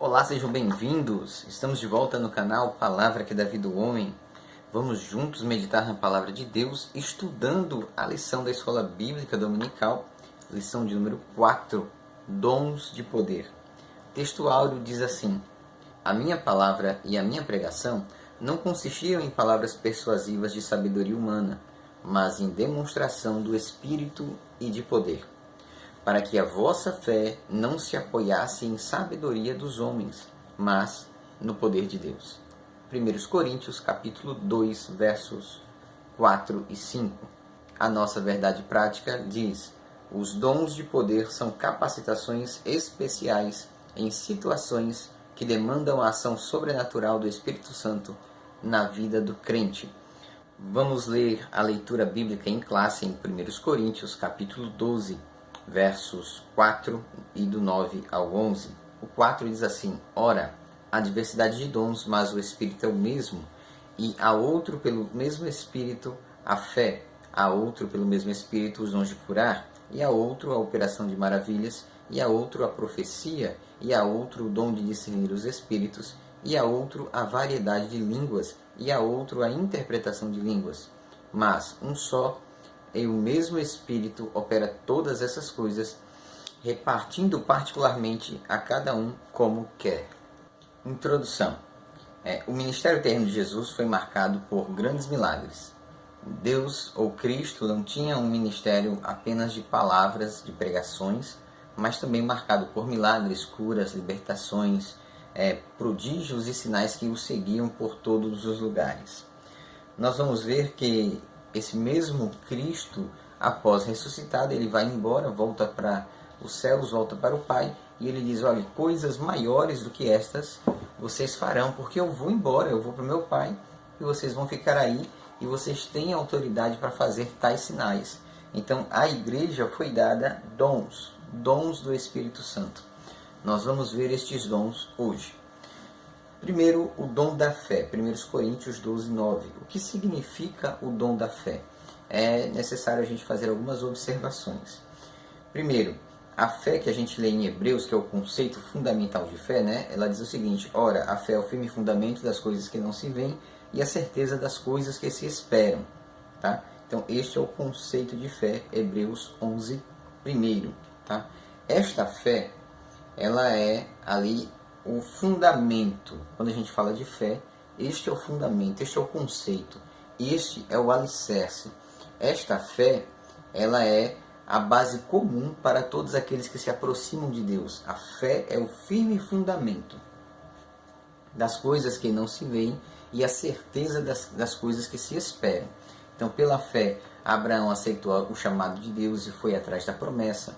Olá, sejam bem-vindos! Estamos de volta no canal Palavra que dá vida ao homem. Vamos juntos meditar na Palavra de Deus, estudando a lição da Escola Bíblica Dominical, lição de número 4, Dons de Poder. O texto áureo diz assim: A minha palavra e a minha pregação não consistiam em palavras persuasivas de sabedoria humana, mas em demonstração do Espírito e de poder, para que a vossa fé não se apoiasse em sabedoria dos homens, mas no poder de Deus. 1 Coríntios capítulo 2, versos 4 e 5. A nossa verdade prática diz: os dons de poder são capacitações especiais em situações que demandam a ação sobrenatural do Espírito Santo na vida do crente. Vamos ler a leitura bíblica em classe em 1 Coríntios capítulo 12, versos 4 e do 9 ao 11. O 4 diz assim: Ora, há diversidade de dons, mas o Espírito é o mesmo, e há outro pelo mesmo Espírito a fé, há outro pelo mesmo Espírito os dons de curar, e há outro a operação de maravilhas, e há outro a profecia, e há outro o dom de discernir os espíritos, e há outro a variedade de línguas, e há outro a interpretação de línguas. Mas um só e o mesmo Espírito opera todas essas coisas, repartindo particularmente a cada um como quer. Introdução. O ministério terreno de Jesus foi marcado por grandes milagres. Deus, ou Cristo, não tinha um ministério apenas de palavras, de pregações, mas também marcado por milagres, curas, libertações, prodígios e sinais que o seguiam por todos os lugares. Nós vamos ver que esse mesmo Cristo, após ressuscitado, ele vai embora, volta para os céus, volta para o Pai, e ele diz: olha, coisas maiores do que estas vocês farão, porque eu vou embora, eu vou para o meu Pai, e vocês vão ficar aí, e vocês têm autoridade para fazer tais sinais. Então, à igreja foi dada dons do Espírito Santo. Nós vamos ver estes dons hoje. Primeiro, o dom da fé, 1 Coríntios 12, 9. O que significa o dom da fé? É necessário a gente fazer algumas observações. Primeiro, a fé que a gente lê em Hebreus, que é o conceito fundamental de fé, ela diz o seguinte: ora, a fé é o firme fundamento das coisas que não se veem e a certeza das coisas que se esperam. Tá? Então, este é o conceito de fé, Hebreus 11, primeiro. Tá? Esta fé, ela é ali o fundamento. Quando a gente fala de fé, este é o fundamento, este é o conceito, este é o alicerce. Esta fé, ela é a base comum para todos aqueles que se aproximam de Deus. A fé é o firme fundamento das coisas que não se veem e a certeza das coisas que se esperam. Então, pela fé, Abraão aceitou o chamado de Deus e foi atrás da promessa.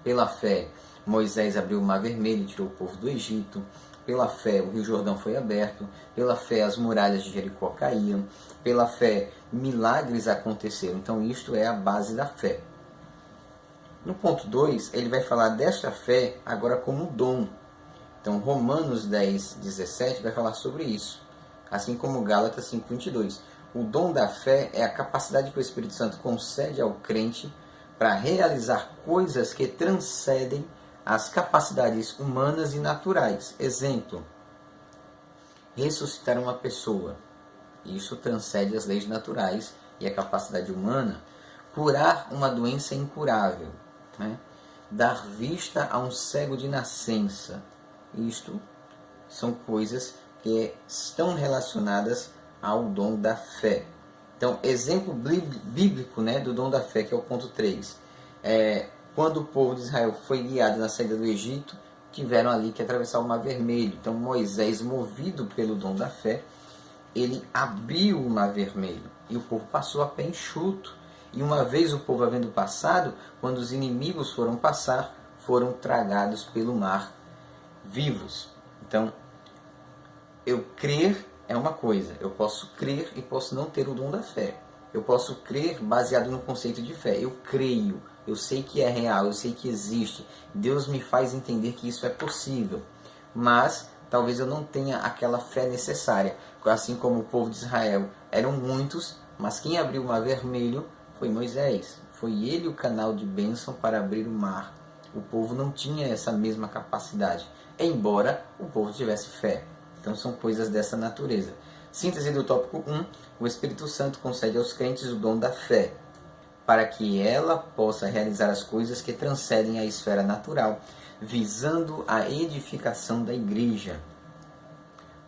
Pela fé, Moisés abriu o Mar Vermelho e tirou o povo do Egito. Pela fé, o Rio Jordão foi aberto. Pela fé, as muralhas de Jericó caíam. Pela fé, milagres aconteceram. Então, isto é a base da fé. No ponto 2, ele vai falar desta fé agora como dom. Então, Romanos 10, 17 vai falar sobre isso. Assim como Gálatas 5, 22. O dom da fé é a capacidade que o Espírito Santo concede ao crente para realizar coisas que transcendem as capacidades humanas e naturais. Exemplo: ressuscitar uma pessoa. Isso transcende as leis naturais e a capacidade humana. Curar uma doença incurável. Dar vista a um cego de nascença. Isto são coisas que estão relacionadas ao dom da fé. Então, exemplo bíblico do dom da fé, que é o ponto 3. Quando o povo de Israel foi guiado na saída do Egito, tiveram ali que atravessar o Mar Vermelho. Então, Moisés, movido pelo dom da fé, ele abriu o Mar Vermelho e o povo passou a pé enxuto. E uma vez o povo havendo passado, quando os inimigos foram passar, foram tragados pelo mar vivos. Então, eu crer é uma coisa. Eu posso crer e posso não ter o dom da fé. Eu posso crer baseado no conceito de fé. Eu creio, eu sei que é real, eu sei que existe. Deus me faz entender que isso é possível. Mas talvez eu não tenha aquela fé necessária. Assim como o povo de Israel eram muitos, mas quem abriu o Mar Vermelho foi Moisés. Foi ele o canal de bênção para abrir o mar. O povo não tinha essa mesma capacidade. embora o povo tivesse fé. Então são coisas dessa natureza. Síntese do tópico 1. O Espírito Santo concede aos crentes o dom da fé, para que ela possa realizar as coisas que transcendem a esfera natural, visando a edificação da igreja.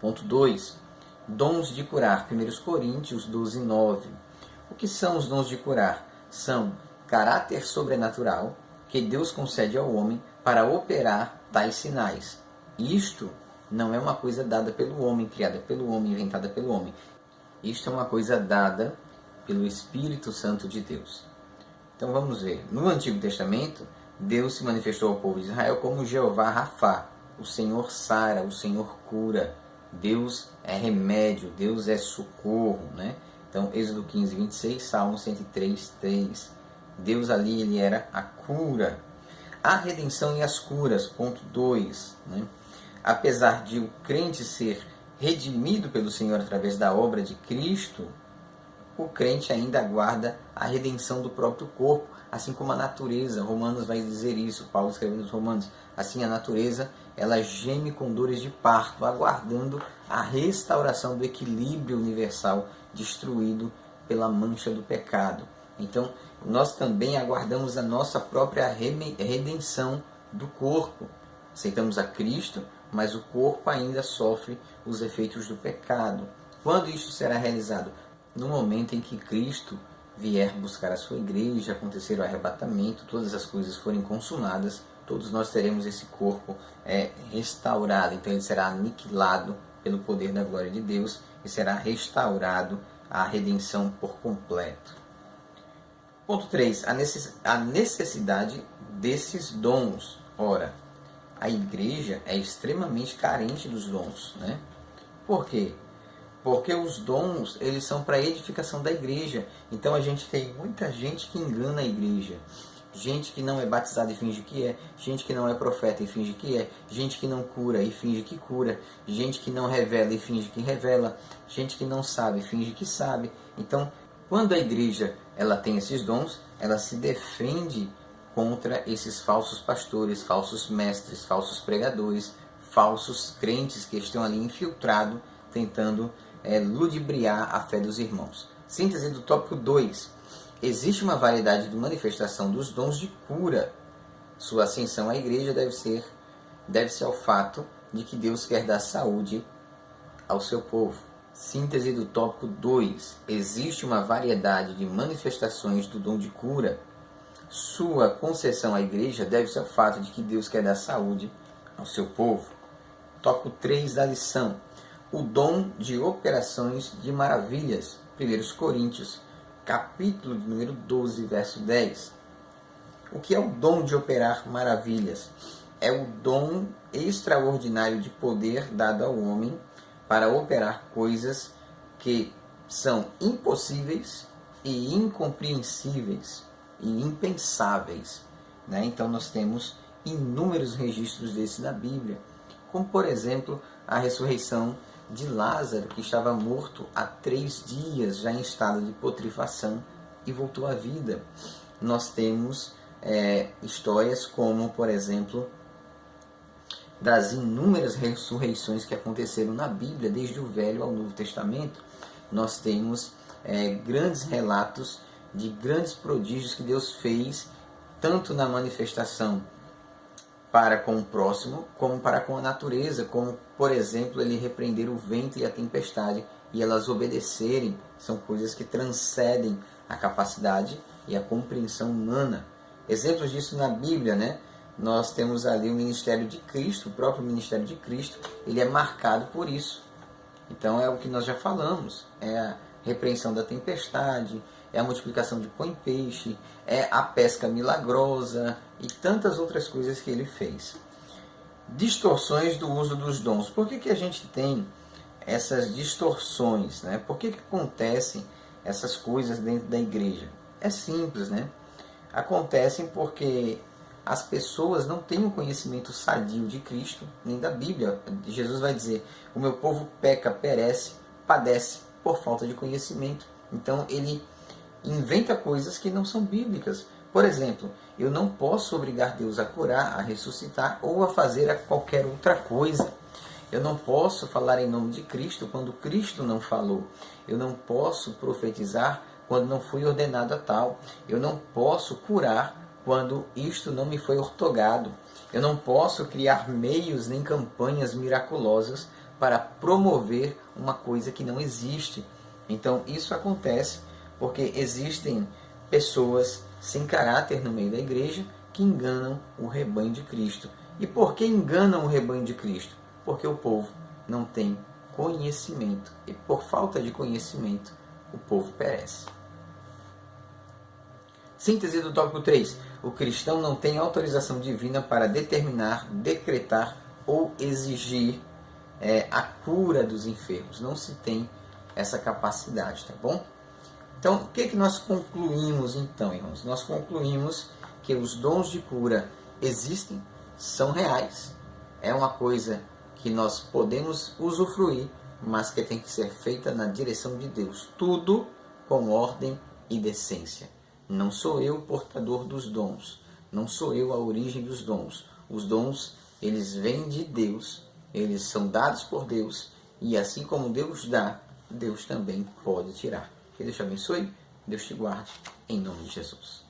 Ponto 2. Dons de curar. 1 Coríntios 12, 9. O que são os dons de curar? São caráter sobrenatural que Deus concede ao homem para operar tais sinais. Isto não é uma coisa dada pelo homem, criada pelo homem, inventada pelo homem. Isto é uma coisa dada pelo Espírito Santo de Deus. Então vamos ver. No Antigo Testamento, Deus se manifestou ao povo de Israel como Jeová Rafá. O Senhor sara, o Senhor cura. Deus é remédio, Deus é socorro, né? Então, Êxodo 15, 26, Salmo 103, 3. Deus ali, ele era a cura. A redenção e as curas, ponto 2. Né? Apesar de o crente ser redimido pelo Senhor através da obra de Cristo, o crente ainda aguarda a redenção do próprio corpo, assim como a natureza. Romanos vai dizer isso, Paulo escrevendo nos Romanos. Assim, a natureza, ela geme com dores de parto, aguardando a restauração do equilíbrio universal destruído pela mancha do pecado. Então, nós também aguardamos a nossa própria redenção do corpo. Aceitamos a Cristo, mas o corpo ainda sofre os efeitos do pecado. Quando isso será realizado? No momento em que Cristo vier buscar a sua igreja, acontecer o arrebatamento, todas as coisas forem consumadas, todos nós teremos esse corpo restaurado. Então ele será aniquilado pelo poder da glória de Deus e será restaurado a redenção por completo. Ponto 3. A necessidade desses dons. Ora, a igreja é extremamente carente dos dons, né? Por quê? Porque os dons, eles são para a edificação da igreja. Então a gente tem muita gente que engana a igreja. Gente que não é batizada e finge que é. Gente que não é profeta e finge que é. Gente que não cura e finge que cura. Gente que não revela e finge que revela. Gente que não sabe e finge que sabe. Então, quando a igreja ela tem esses dons, ela se defende contra esses falsos pastores, falsos mestres, falsos pregadores, falsos crentes que estão ali infiltrados, tentando ludibriar a fé dos irmãos. Síntese do tópico 2. Existe uma variedade de manifestação dos dons de cura. Sua ascensão à igreja deve-se ao fato de que Deus quer dar saúde ao seu povo. Síntese do tópico 2. Existe uma variedade de manifestações do dom de cura. Sua concessão à igreja deve-se ao fato de que Deus quer dar saúde ao seu povo. Tópico 3 da lição. O dom de operações de maravilhas. 1 Coríntios, capítulo de número 12, verso 10. O que é o dom de operar maravilhas? É o dom extraordinário de poder dado ao homem para operar coisas que são impossíveis e incompreensíveis e impensáveis, né? Então nós temos inúmeros registros desses na Bíblia, como por exemplo a ressurreição de Lázaro, que estava morto há 3 dias, já em estado de putrefação, e voltou à vida. Nós temos histórias como, por exemplo, das inúmeras ressurreições que aconteceram na Bíblia, desde o Velho ao Novo Testamento. Nós temos grandes relatos de grandes prodígios que Deus fez, tanto na manifestação para com o próximo, como para com a natureza, como, por exemplo, ele repreender o vento e a tempestade e elas obedecerem. São coisas que transcendem a capacidade e a compreensão humana. Exemplos disso na Bíblia, né? Nós temos ali o ministério de Cristo, o próprio ministério de Cristo, ele é marcado por isso. Então é o que nós já falamos, é a repreensão da tempestade, é a multiplicação de pão e peixe, é a pesca milagrosa e tantas outras coisas que ele fez. Distorções do uso dos dons. Por que a gente tem essas distorções, né? Por que acontecem essas coisas dentro da igreja? É simples, né? Acontecem porque as pessoas não têm o conhecimento sadio de Cristo, nem da Bíblia. Jesus vai dizer, o meu povo peca, perece, padece por falta de conhecimento. Então ele inventa coisas que não são bíblicas. Por exemplo, eu não posso obrigar Deus a curar, a ressuscitar ou a fazer qualquer outra coisa. Eu não posso falar em nome de Cristo quando Cristo não falou. Eu não posso profetizar quando não fui ordenado a tal. Eu não posso curar quando isto não me foi ortogado. Eu não posso criar meios nem campanhas miraculosas para promover uma coisa que não existe. Então isso acontece porque existem pessoas sem caráter no meio da igreja que enganam o rebanho de Cristo. E por que enganam o rebanho de Cristo? Porque o povo não tem conhecimento. E por falta de conhecimento, o povo perece. Síntese do tópico 3. O cristão não tem autorização divina para determinar, decretar ou exigir a cura dos enfermos. Não se tem essa capacidade, tá bom? Então, o que nós concluímos então, irmãos? Nós concluímos que os dons de cura existem, são reais. É uma coisa que nós podemos usufruir, mas que tem que ser feita na direção de Deus. Tudo com ordem e decência. Não sou eu o portador dos dons. Não sou eu a origem dos dons. Os dons, eles vêm de Deus. Eles são dados por Deus. E assim como Deus dá, Deus também pode tirar. Que Deus te abençoe. Deus te guarde. Em nome de Jesus.